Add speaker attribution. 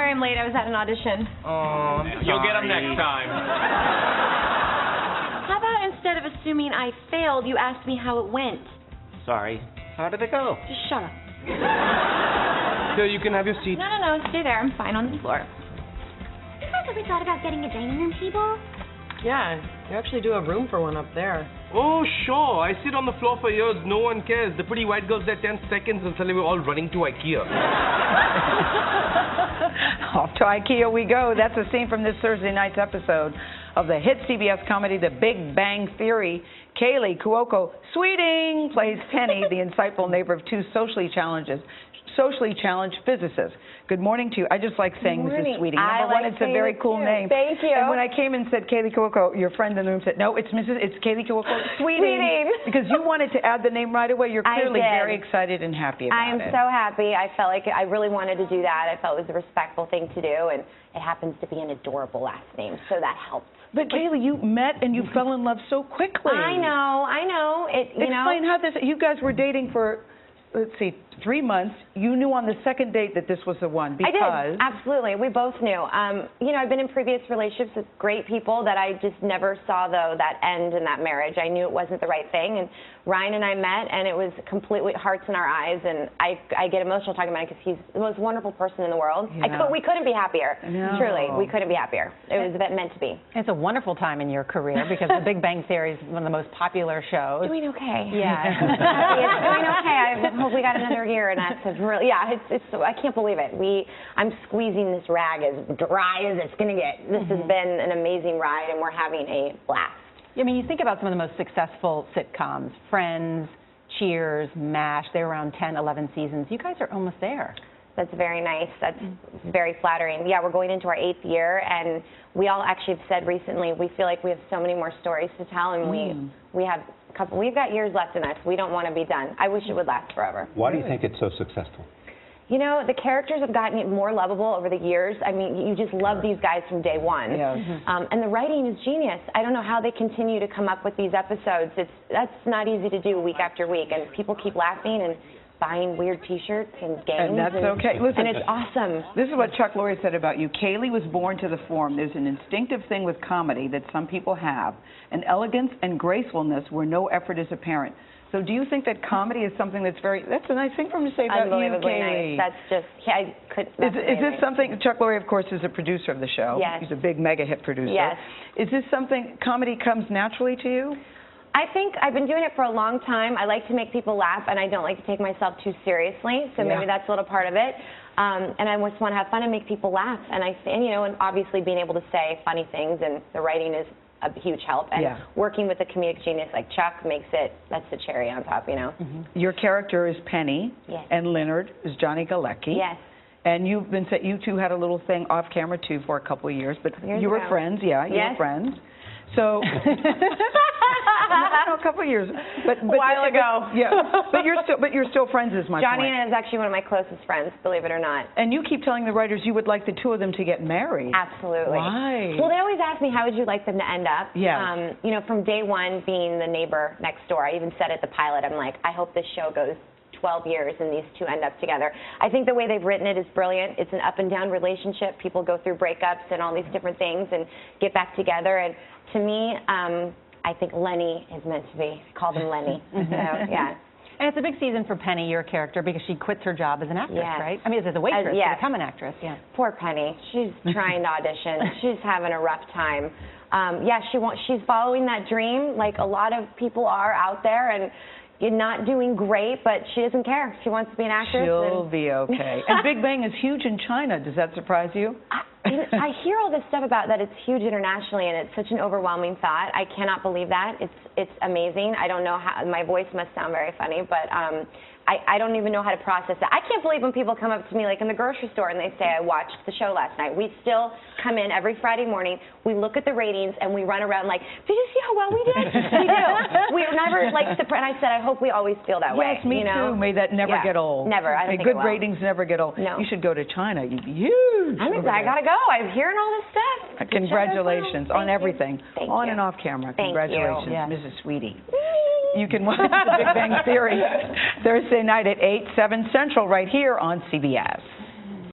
Speaker 1: sorry I'm late. I was at an audition.
Speaker 2: Oh, I'm sorry.
Speaker 3: You'll get them next time.
Speaker 1: How about instead of assuming I failed, you asked me how it went?
Speaker 2: Sorry. How did it go?
Speaker 1: Just shut up.
Speaker 2: So you can have your seat.
Speaker 1: No, stay there. I'm fine on the floor.
Speaker 4: You guys ever thought about getting a dining room table?
Speaker 5: Yeah, you actually do have room for one up there.
Speaker 2: Oh, sure. I sit on the floor for years. No one cares. The pretty white girl's there 10 seconds and suddenly we're all running to IKEA.
Speaker 6: Off to IKEA we go. That's a scene from this Thursday night's episode of the hit CBS comedy The Big Bang Theory. Kaley Cuoco Sweeting plays Penny, the insightful neighbor of two socially challenged physicists. Good morning to you. I just like saying Mrs. Sweeting. Number one, it's a very cool name.
Speaker 1: Thank you.
Speaker 6: And when I came and said Kaley Cuoco, your friend in the room said, no, it's Kaley Cuoco Sweeting. Because you wanted to add the name right away. You're clearly very excited and happy about it.
Speaker 1: I am so happy. I felt like I really wanted to do that. I felt it was a respectful thing to do, and it happens to be an adorable last name, so that helped.
Speaker 6: But Kaley, you met and you fell in love so quickly.
Speaker 1: I know.
Speaker 6: Explain how this. You guys were dating for, let's see, 3 months. You knew on the second date that this was the one because...
Speaker 1: I did, absolutely. We both knew. I've been in previous relationships with great people that I just never saw, though, that end in that marriage. I knew it wasn't the right thing, and Ryan and I met, and it was completely hearts in our eyes, and I get emotional talking about it because he's the most wonderful person in the world.
Speaker 6: Yeah.
Speaker 1: We couldn't be happier.
Speaker 6: No.
Speaker 1: Truly, we couldn't be happier. It was meant to be.
Speaker 7: It's a wonderful time in your career because The Big Bang Theory is one of the most popular shows.
Speaker 1: Doing okay.
Speaker 7: Yeah.
Speaker 1: It's doing okay. I hope we got another year, and that's really, it's I can't believe it. I'm squeezing this rag as dry as it's going to get. This has been an amazing ride, and we're having a blast.
Speaker 7: I mean, you think about some of the most successful sitcoms, Friends, Cheers, MASH, they're around 10, 11 seasons. You guys are almost there.
Speaker 1: That's very nice. That's very flattering. Yeah, we're going into our 8th year, and we all actually have said recently we feel like we have so many more stories to tell, and we've got years left in us. We don't want to be done. I wish it would last forever.
Speaker 8: Why do you think it's so successful?
Speaker 1: You know, the characters have gotten more lovable over the years. I mean, you just love these guys from day one.
Speaker 6: Yes.
Speaker 1: And the writing is genius. I don't know how they continue to come up with these episodes. That's not easy to do week after week. And people keep laughing and buying weird T-shirts and games.
Speaker 6: And that's okay. Listen,
Speaker 1: and it's awesome.
Speaker 6: This is what Chuck Lorre said about you. Kaley was born to the form. There's an instinctive thing with comedy that some people have, an elegance and gracefulness where no effort is apparent. So do you think that comedy is something that's a nice thing for him to say about you, Kaley?
Speaker 1: Nice. That's just, I couldn't.
Speaker 6: Is this something, Chuck Lorre, of course, is a producer of the show.
Speaker 1: Yes.
Speaker 6: He's a big mega hit producer.
Speaker 1: Yes.
Speaker 6: Is this something, comedy comes naturally to you?
Speaker 1: I think I've been doing it for a long time. I like to make people laugh, and I don't like to take myself too seriously, so maybe that's a little part of it. And I just want to have fun and make people laugh. And and obviously being able to say funny things, and the writing is a huge help. And working with a comedic genius like Chuck that's the cherry on top,
Speaker 6: Your character is Penny, and Leonard is Johnny Galecki.
Speaker 1: Yes.
Speaker 6: And you two had a little thing off camera too for a couple of years, but you were friends, you were friends. So, a couple of years, but
Speaker 1: a while ago.
Speaker 6: but you're still friends, is my point.
Speaker 1: Johnny is actually one of my closest friends, believe it or not.
Speaker 6: And you keep telling the writers you would like the two of them to get married.
Speaker 1: Absolutely.
Speaker 6: Why?
Speaker 1: Well, they always ask me, how would you like them to end up?
Speaker 6: Yeah.
Speaker 1: From day one, being the neighbor next door, I even said at the pilot, I'm like, I hope this show goes 12 years and these two end up together. I think the way they've written it is brilliant. It's an up and down relationship. People go through breakups and all these different things and get back together. And to me, I think Lenny is meant to be. I call them Lenny. So, yeah.
Speaker 7: And it's a big season for Penny, your character, because she quits her job as an actress, right? I mean, as a waitress to become an actress. Yeah.
Speaker 1: Poor Penny. She's trying to audition. She's having a rough time. She's following that dream like a lot of people are out there, and you're not doing great, but she doesn't care. She wants to be an actress.
Speaker 6: She'll be okay. And Big Bang is huge in China. Does that surprise you?
Speaker 1: I hear all this stuff about that it's huge internationally, and it's such an overwhelming thought. I cannot believe that. It's amazing. I don't know how, my voice must sound very funny, but I don't even know how to process it. I can't believe when people come up to me, like in the grocery store, and they say, I watched the show last night. We still come in every Friday morning, we look at the ratings, and we run around like, did you see how well we did? We do. We're never like, and I said, I hope we always feel that way.
Speaker 6: Yes, me too. May that never get old.
Speaker 1: Never. I don't think
Speaker 6: good ratings never get old.
Speaker 1: No.
Speaker 6: You should go to China. You'd be huge.
Speaker 1: I gotta go. I'm hearing all this stuff.
Speaker 6: Congratulations on everything.
Speaker 1: Thank
Speaker 6: on
Speaker 1: you.
Speaker 6: and off camera.
Speaker 1: Thank
Speaker 6: Congratulations,
Speaker 1: you.
Speaker 6: Mrs. Sweetie. You can watch The Big Bang Theory Thursday night at 8, 7 Central right here on CBS.